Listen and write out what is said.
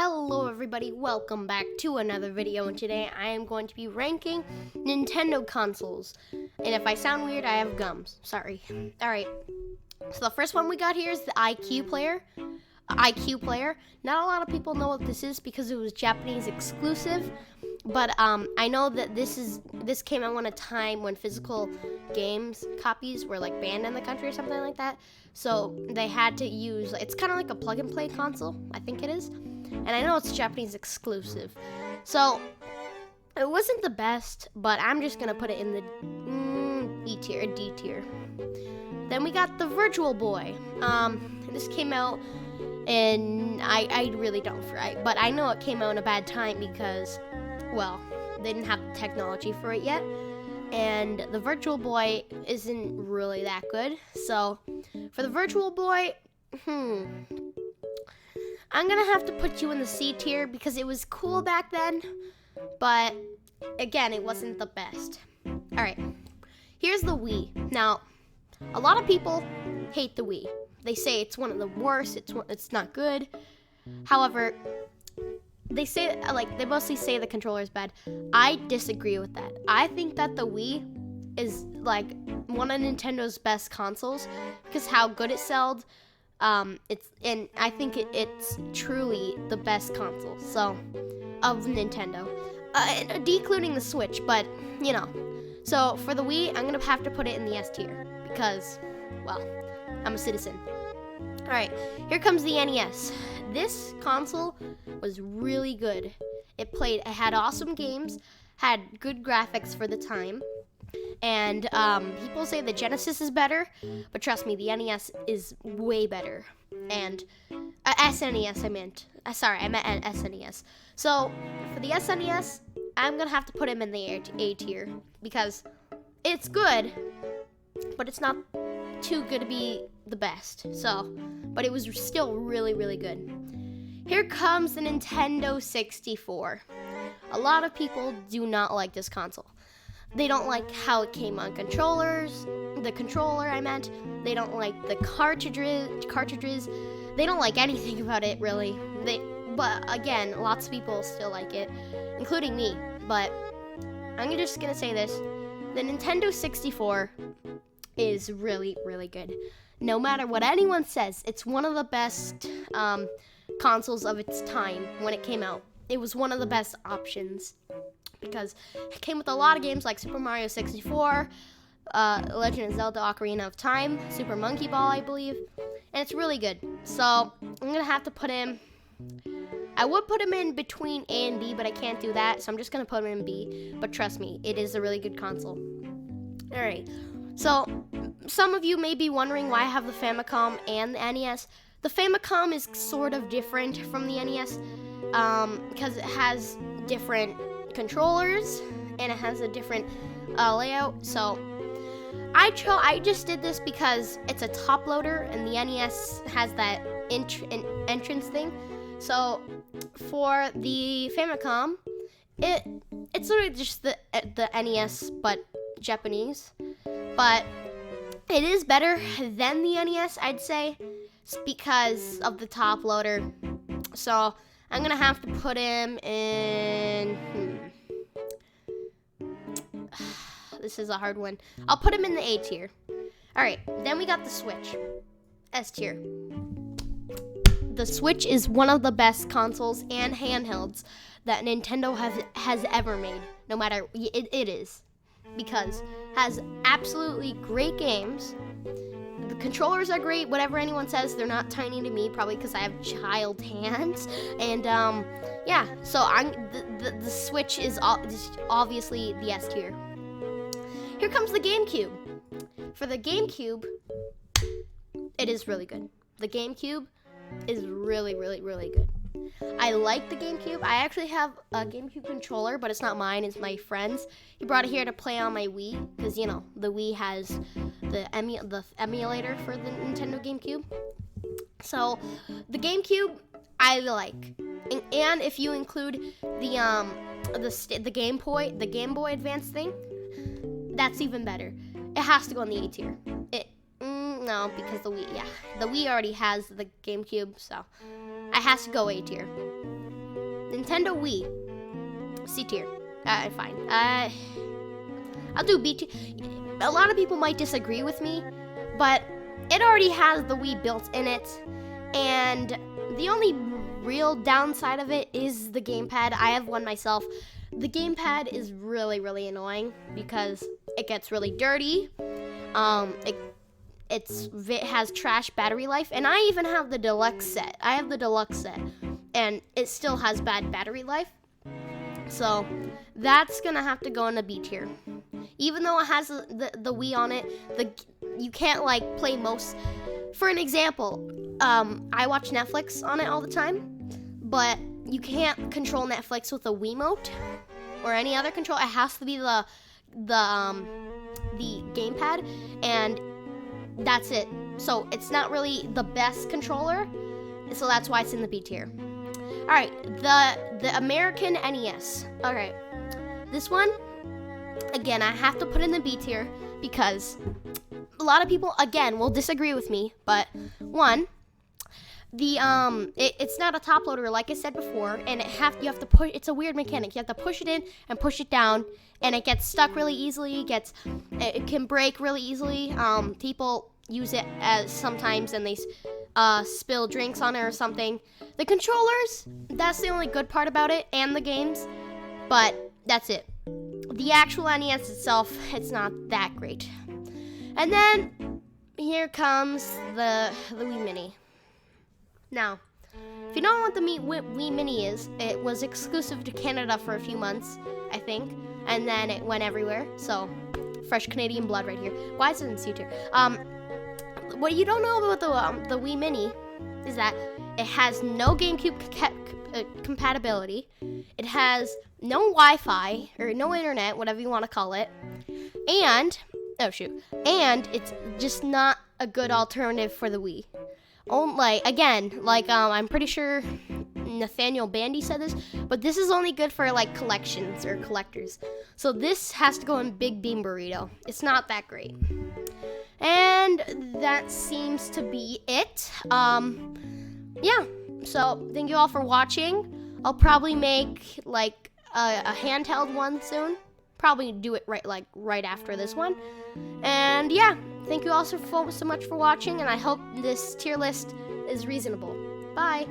Hello everybody, welcome back to another video, and today I am going to be ranking Nintendo consoles. And if I sound weird, I have gums. Sorry. Alright, so the first one we got here is the iQue player. Not a lot of people know what this is because it was Japanese exclusive. But I know that this came out on a time when physical games copies were like banned in the country or something like that. So they had to use, it's kind of like a plug and play console, I think it is. And I know it's Japanese exclusive. So it wasn't the best, but I'm just gonna put it in the E tier, D tier. Then we got the Virtual Boy. This came out, and I really don't right, but I know it came out in a bad time because, well, they didn't have the technology for it yet, and the Virtual Boy isn't really that good. So for the Virtual Boy, I'm gonna have to put you in the C tier because it was cool back then, but again, it wasn't the best. Alright, here's the Wii. Now, a lot of people hate the Wii. They say it's one of the worst, it's not good. However, they mostly say the controller is bad. I disagree with that. I think that the Wii is like one of Nintendo's best consoles because how good it sold. And I think it's truly the best console of Nintendo, decluding the Switch. But you know, so for the Wii, I'm gonna have to put it in the S tier because, well, I'm a citizen. All right, here comes the NES. This console was really good. It had awesome games, had good graphics for the time, and people say the Genesis is better, but trust me, the NES is way better. And SNES, I meant SNES. So for the SNES, I'm gonna have to put him in the A tier because it's good, but it's not too good to be the best. So, but it was still really, really good. Here comes the Nintendo 64. A lot of people do not like this console. They don't like how it came on controllers. The controller, I meant. They don't like the cartridges. They don't like anything about it, really. But again, lots of people still like it, including me. But I'm just gonna say this: the Nintendo 64 is really, really good. No matter what anyone says, it's one of the best consoles of its time when it came out. It was one of the best options because it came with a lot of games like Super Mario 64, Legend of Zelda Ocarina of Time, Super Monkey Ball, I believe, and it's really good. So I'm gonna have to put him. I would put him in between A and B, but I can't do that, so I'm just gonna put him in B. But trust me, it is a really good console. All right. So some of you may be wondering why I have the Famicom and the NES. The Famicom is sort of different from the NES because it has different controllers and it has a different layout. So I just did this because it's a top loader and the NES has that entrance thing. So for the Famicom, it's sort of just the NES but Japanese. But it is better than the NES, I'd say, because of the top loader. So I'm gonna have to put him in. This is a hard one. I'll put him in the A tier. All right, then we got the Switch, S tier. The Switch is one of the best consoles and handhelds that Nintendo has ever made. No matter it is. Because it has absolutely great games. The controllers are great, whatever anyone says. They're not tiny to me, probably because I have child hands. And yeah, so the Switch is obviously the S tier. Here comes the GameCube. For the GameCube, it is really good. The GameCube is really, really, really good. I like the GameCube. I actually have a GameCube controller, but it's not mine, it's my friend's. He brought it here to play on my Wii, because, you know, the Wii has the emulator for the Nintendo GameCube. So, the GameCube, I like. And if you include the Game Boy Advance thing, that's even better. It has to go in the A tier. No, because the Wii already has the GameCube, so it has to go A tier. Nintendo Wii, C tier. Fine. I'll do B tier. A lot of people might disagree with me, but it already has the Wii built in it, and the only real downside of it is the gamepad. I have one myself. The gamepad is really, really annoying because it gets really dirty. It has trash battery life, and I even have the deluxe set. And it still has bad battery life. So that's gonna have to go in the B tier. Even though it has the Wii on it, you can't like play most. For an example, I watch Netflix on it all the time, but you can't control Netflix with a Wiimote or any other control. It has to be the gamepad, and that's it. So it's not really the best controller, so that's why it's in the B tier. All right, the American NES. All right, this one, again, I have to put in the B tier because a lot of people, again, will disagree with me. But one, it's not a top loader like I said before, and you have to push. It's a weird mechanic. You have to push it in and push it down, and it gets stuck really easily. It can break really easily. People use it as sometimes, and they spill drinks on it or something. The controllers, that's the only good part about it, and the games, but that's it. The actual NES itself, it's not that great. And then here comes the Wii Mini. Now, if you don't know what the Wii Mini is, it was exclusive to Canada for a few months, I think, and then it went everywhere. So, fresh Canadian blood right here. Why is it in C tier? What you don't know about the Wii Mini is that it has no GameCube compatibility. It has no Wi-Fi or no internet, whatever you want to call it, and it's just not a good alternative for the Wii. I'm pretty sure Nathaniel Bandy said this, but this is only good for like collections or collectors. So this has to go in Big Bean Burrito. It's not that great. And that seems to be it. Yeah. So thank you all for watching. I'll probably make like a handheld one soon. Probably do it right after this one. And yeah, thank you all so much for watching, and I hope this tier list is reasonable. Bye.